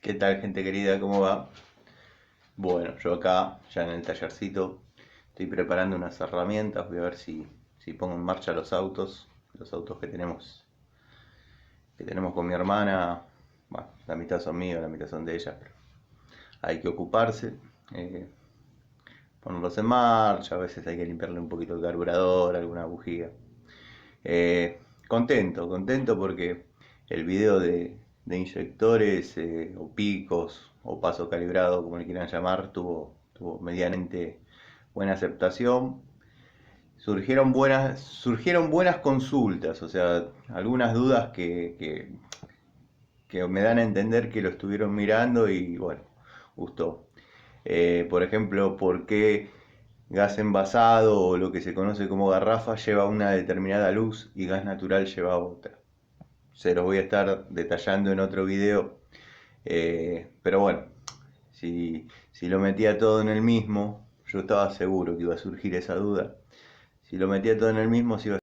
¿Qué tal, gente querida? ¿Cómo va? Bueno, yo acá, ya en el tallercito, estoy preparando unas herramientas. Voy a ver si pongo en marcha los autos que tenemos con mi hermana. Bueno, la mitad son míos, la mitad son de ella, pero hay que ocuparse, eh, ponerlos en marcha. A veces hay que limpiarle un poquito el carburador, alguna bujía. Contento porque el video de inyectores o picos o paso calibrado, como le quieran llamar, tuvo medianamente buena aceptación. Surgieron buenas consultas, o sea, algunas dudas que me dan a entender que lo estuvieron mirando y bueno, gustó. Por ejemplo, ¿por qué gas envasado o lo que se conoce como garrafa lleva una determinada luz y gas natural lleva otra? Se los voy a estar detallando en otro video, pero bueno, si lo metía todo en el mismo, yo estaba seguro que iba a surgir esa duda. Si lo metía todo en el mismo, se iba